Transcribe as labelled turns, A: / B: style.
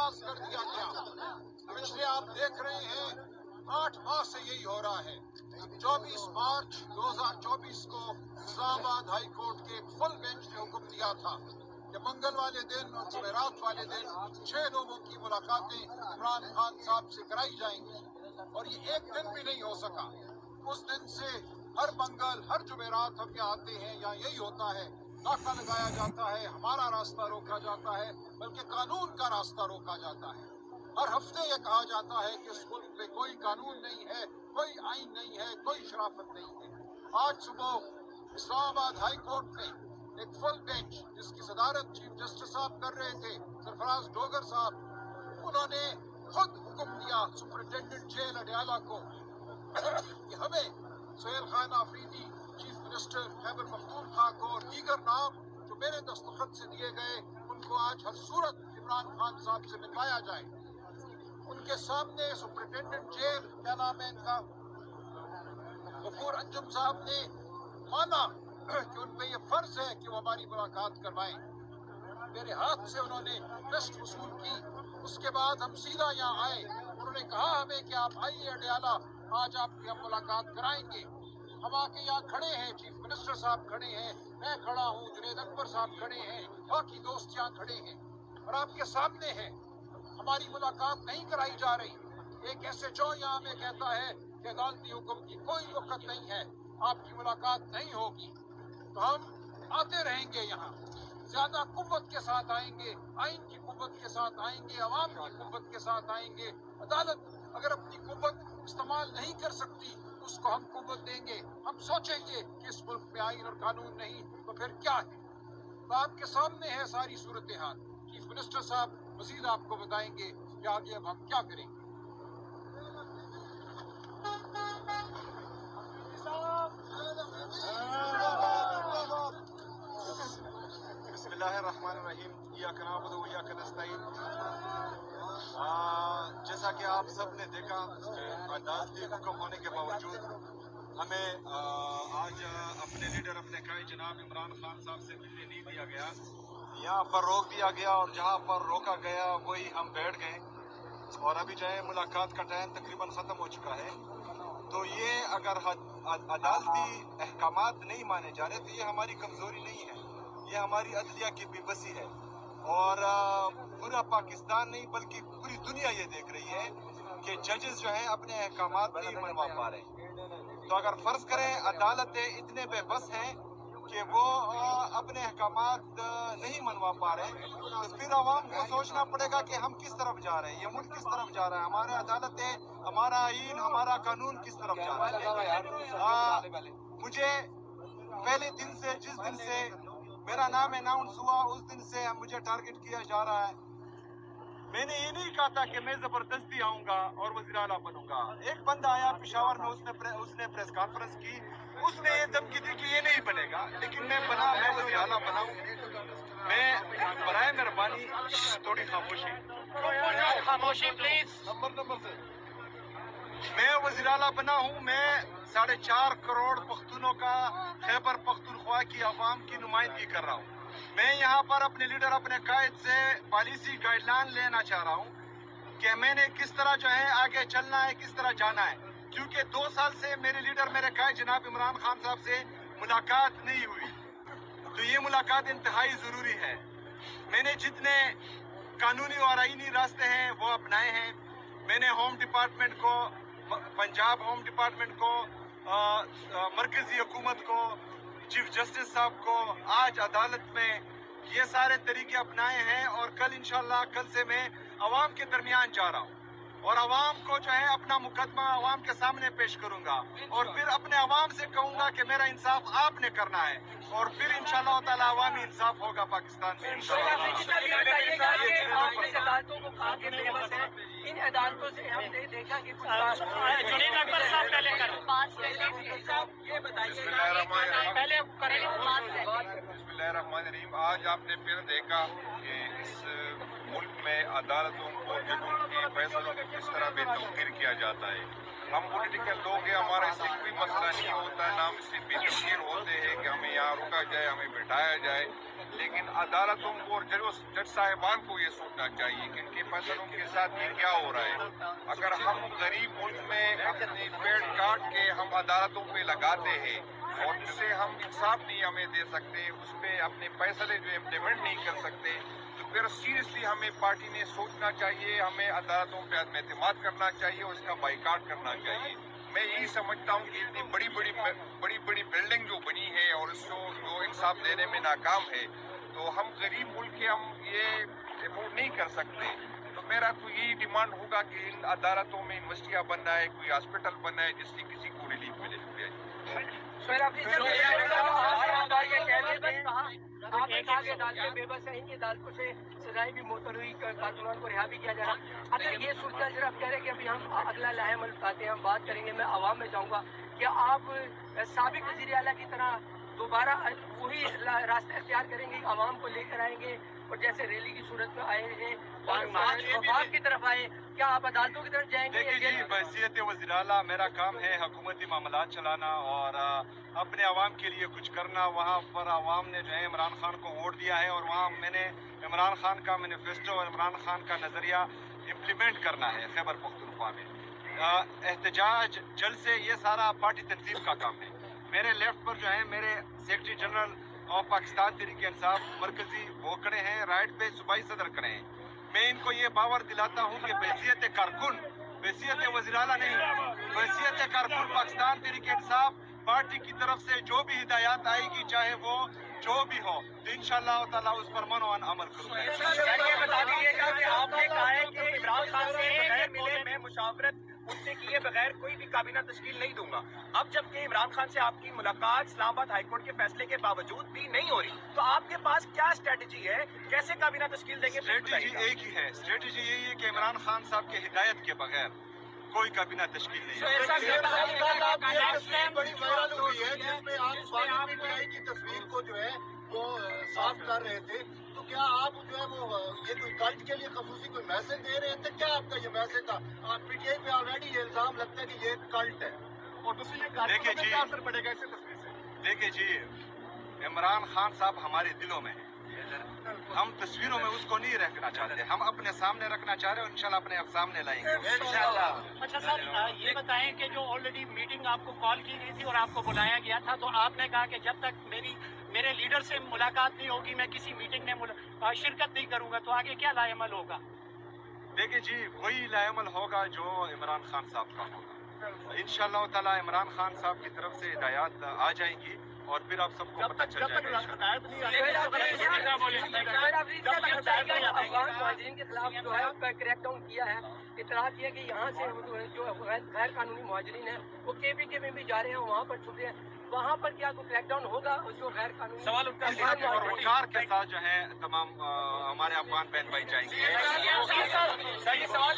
A: نافذ कर दिया गया। पिछले आप देख रहे हैं 8 माह से यही हो रहा है। 24 मार्च 2024 को इस्लामाबाद हाई कोर्ट के एक फुल बेंच ने हुक्म दिया था कि मंगल वाले दिन और जुमेरात वाले दिन 6 लोगों की मुलाकातें इमरान खान साहब से कराई जाएंगी, और ये एक दिन भी नहीं हो सका। उस दिन से हर मंगल हर जुमेरात हम यहाँ आते हैं, यहाँ यही होता है, नाका लगाया जाता है, हमारा रास्ता रोका जाता है, बल्कि कानून का रास्ता रोका जाता है। हर हफ्ते ये कहा जाता है कि इस मुल्क में कोई कानून नहीं है, कोई आइन नहीं है, कोई शराफत नहीं है। आज सुबह इस्लामाबाद हाई कोर्ट में एक फुल बेंच जिसकी सदारत चीफ जस्टिस साहब कर रहे थे, सरफराज डोगर साहब, उन्होंने खुद हुक्म दिया सुपरिटेंडेंट जेल अडयाला को कि हमें सुहेल खान आफरीदी, चीफ मिनिस्टर खैबर पख्तूनख्वा को और दीगर नाम जो मेरे दस्तखत से दिए गए, उनको आज हर सूरत इमरान खान साहब से मिलवाया जाए। उनके सामने सुपरिटेंडेंट जेल, क्या नाम है इनका, गफूर अंजुम साहब ने माना कि उन पे ये फर्ज है कि वो हमारी मुलाकात करवाएं। मेरे हाथ से उन्होंने लिस्ट वसूल की। उसके बाद हम सीधा यहाँ आए। उन्होंने कहा हमें कि आप आइए अडयाला, आज आपकी हम मुलाकात कराएंगे। हम आके यहाँ खड़े हैं, चीफ मिनिस्टर साहब खड़े हैं, मैं खड़ा हूँ, जुनैद अकबर साहब खड़े हैं, बाकी दोस्त यहाँ खड़े हैं, और आपके सामने है हमारी मुलाकात नहीं कराई जा रही। एक SHO यहाँ में कहता है कि अदालती हुक्म की कोई वक़्त नहीं है, आपकी मुलाकात नहीं होगी। तो हम आते रहेंगे, यहाँ ज्यादा कुव्वत के साथ आएंगे, आइन की कुव्वत के साथ आएंगे, अवाम की कुव्वत के साथ आएंगे। अदालत अगर अपनी कुव्वत इस्तेमाल नहीं कर सकती तो उसको हम कुव्वत देंगे। हम सोचेंगे कि इस मुल्क में आइन और कानून नहीं तो फिर क्या है। तो आपके सामने है सारी सूरत हाल। चीफ मिनिस्टर साहब मजीद आपको बताएंगे कि आगे अब हम क्या करेंगे।
B: बिस्मिल्लाहिर्रहमानिर्रहीम, इय्याका नअबुदु व इय्याका नस्तईन। जैसा कि आप सब ने देखा, अदालती हुक्म होने के बावजूद हमें आज अपने लीडर, अपने कायद जनाब इमरान खान साहब से मिलने नहीं दिया गया। यहाँ पर रोक दिया गया और जहाँ पर रोका गया वही हम बैठ गए, और अभी जो है मुलाकात का टाइम तकरीबन ख़त्म हो चुका है। तो ये अगर अदालती अहकामात नहीं माने जा रहे तो ये हमारी कमज़ोरी नहीं है, ये हमारी अदलिया की बेबसी है। और पूरा पाकिस्तान नहीं बल्कि पूरी दुनिया ये देख रही है कि जजेस जो हैं अपने अहकामात नहीं मनवा पा रहे। तो अगर फर्ज करें अदालतें इतने बेबस हैं कि वो अपने अहकामात नहीं मनवा पा रहे, तो फिर आवाम को सोचना पड़ेगा कि हम किस तरफ जा रहे हैं, ये मुल्क किस तरफ जा रहा है, हमारे अदालतें, हमारा आइन, हमारा कानून किस तरफ जा रहा है। मुझे पहले दिन से, जिस दिन से मेरा नाम अनाउंस हुआ, उस दिन से मुझे टारगेट किया जा रहा है। मैंने ये नहीं कहा था कि मैं जबरदस्ती आऊंगा और वज़ीर आला बनूंगा। एक बंदा आया पेशावर में, उसने प्रेस कॉन्फ्रेंस की, उसने ये धमकी दी कि ये नहीं बनेगा, लेकिन मैं बना, मैं वज़ीर आला बनाऊं। मैं बराए मेहरबानी थोड़ी खामोशी प्लीज, नंबर से मैं वज़ीर आला बना हूँ। मैं 4.5 करोड़ पख्तूनों का, खैबर पख्तूनख्वा की आवाम की नुमाइंदगी कर रहा हूँ। मैं यहाँ पर अपने लीडर, अपने कायद से पॉलिसी गाइडलाइन लेना चाह रहा हूँ कि मैंने किस तरह जो है आगे चलना है, किस तरह जाना है, क्योंकि 2 साल से मेरे लीडर, मेरे कायद जनाब इमरान खान साहब से मुलाकात नहीं हुई। तो ये मुलाकात इंतहाई ज़रूरी है। मैंने जितने कानूनी और आईनी रास्ते हैं वो अपनाए हैं। मैंने होम डिपार्टमेंट को, पंजाब होम डिपार्टमेंट को, मरकजी हुकूमत को, चीफ जस्टिस साहब को, आज अदालत में ये सारे तरीके अपनाए हैं। और कल इंशाल्लाह, कल से मैं अवाम के दरमियान जा रहा हूँ और अवाम को जो है अपना मुकदमा अवाम के सामने पेश करूंगा, और फिर अपने अवाम से कहूंगा कि मेरा इंसाफ आपने करना है, और फिर इंशाल्लाह ताला अवामी इंसाफ होगा पाकिस्तान में।
C: इन अदालतों से हमने देखा कि ये बताइए
D: बिस्मिल्लाहिर्रहमानिर्रहीम। आज आपने फिर देखा कि इस मुल्क में अदालतों को, जजों के फैसलों को किस तरह बेतौकीर किया जाता है। हम पॉलिटिकल लोग हैं, हमारा इससे कोई मसला नहीं होता है, ना हम इससे बेतकीर होते हैं कि हमें यहाँ रुका जाए, हमें बिठाया जाए। लेकिन अदालतों को और जज साहिबान को ये सोचना चाहिए कि इनके फैसलों के साथ ये क्या हो रहा है। अगर हम गरीब मुल्क में अपनी पेड़ काट के हम अदालतों पे लगाते हैं और जिससे हम इंसाफ नहीं हमें दे सकते, उस पर अपने फैसले जो इम्प्लीमेंट नहीं कर सकते, तो फिर सीरियसली हमें पार्टी ने सोचना चाहिए, हमें अदालतों पे आत्म एतमाद करना चाहिए और इसका बाइकाट करना चाहिए। मैं यही समझता हूँ कि इतनी बड़ी बड़ी बिल्डिंग जो बनी है और इसको जो इंसाफ देने में नाकाम है, तो हम गरीब मुल्क के हम ये अफोर्ड नहीं कर सकते। तो मेरा तो यही डिमांड होगा कि इन अदालतों में यूनिवर्सिटियाँ बनना है, कोई हॉस्पिटल बनना है जिससे किसी को रिलीफ मिले।
C: आपने कहा कि अदालतें बेबस हैं, इनकी अदालतों से सजाएं भी मुअत्तल हुई, कारकुनान को रिहा भी किया जा रहा। अगर ये सूरत जरा आप कह रहे हैं कि अभी हम अगला लाहेमल बताते हैं, हम बात करेंगे, मैं आवाम में जाऊँगा, क्या आप साबिक वज़ीर आला की तरह दोबारा वही रास्ता इख्तियार करेंगे, आवाम को लेकर आएंगे और जैसे रैली की सूरत में आए हैं और वफाक की तरफ आए, क्या आप अदालतों की तरफ जाएंगे?
B: देखिए जी, बहसीयत वज़ीर आला मेरा काम है हुकूमती मामलात चलाना और अपने आवाम के लिए कुछ करना। वहाँ पर आवाम ने जो है इमरान खान को वोट दिया है और वहाँ मैंने इमरान खान का मैनिफेस्टो और इमरान खान का नज़रिया इम्प्लीमेंट करना है खैबर पख्तूनख्वा में। एहतजाज जलसे ये सारा पार्टी तंजीम का काम है। मेरे लेफ्ट पर जो है मेरे secretary general of Pakistan Tehreek Insaf मरकजी वो खड़े हैं, राइट पे सूबाई सदर खड़े हैं। मैं इनको ये पावर दिलाता हूँ कि बहसीयत कारकुन, बहसीयत वज़ीर आला नहीं, बहसीयत कारकुन पाकिस्तान तहरीक इंसाफ पार्टी की तरफ से जो भी हिदायत आएगी, चाहे वो जो भी हो, तो इंशाअल्लाह ताला उस पर मनोवन अमल करूँगा।
C: ये बता दीजिएगा कि आपने कहा है कि इमरान खान से बगैर मिले मैं मुशावरत उनसे किए बगैर कोई भी काबीना तश्कील नहीं दूंगा। अब जबकि इमरान खान से आपकी मुलाकात इस्लामाबाद हाईकोर्ट के फैसले के बावजूद भी नहीं हो रही, तो आपके पास क्या स्ट्रेटजी है, कैसे काबीना तश्कील देंगे?
B: स्ट्रेटजी एक ही है, स्ट्रेटजी यही है कि इमरान खान साहब के हिदायत के बगैर कोई काबीना तश्कील नहीं है।
A: बड़ी वायरल हुई है जिसमें आप PTI की तस्वीर को जो है वो साफ कर रहे थे, तो क्या आप जो है वो ये कोई कल्ट के लिए खसूसी कोई मैसेज दे रहे थे? क्या आपका ये मैसेज था? PTI पे ऑलरेडी ये इल्जाम लगता है कि ये कल्ट है और दूसरी
B: देखिए जी,
A: क्या असर पड़ेगा इस तस्वीर से?
B: देखिए जी, इमरान खान साहब हमारे दिलों में है, हम तस्वीरों में उसको नहीं रखना चाहते, हम अपने सामने रखना चाह रहे हैं और इंशाल्लाह अपने आप सामने लाएंगे इंशाल्लाह।
E: अच्छा सर, ये बताएं कि जो ऑलरेडी मीटिंग आपको कॉल की गई थी और आपको बुलाया गया था, तो आपने कहा कि जब तक मेरे लीडर से मुलाकात नहीं होगी मैं किसी मीटिंग में शिरकत नहीं करूंगा, तो आगे क्या लाएमल होगा?
B: देखिए जी, वही लाएमल होगा जो इमरान खान साहब का होगा। इंशाअल्लाह ताला इमरान खान साहब की तरफ से हिदायत आ जाएंगी और फिर आप सबको पता चल जाएगा।
C: अफगान मुहाजिरीन के खिलाफ जो है उसका क्रैकडाउन किया है, इतला किया कि यहाँ से जो गैर कानूनी मुहाजिरीन है वो KPK में भी जा रहे हैं, वहाँ पर छुपे हैं, वहाँ पर क्या कोई क्रैकडाउन होगा? जो गैर कानूनी सवाल उठता है
B: और वकार के साथ जो है तमाम हमारे अफगान बहन भाई जाएंगे।
C: सवाल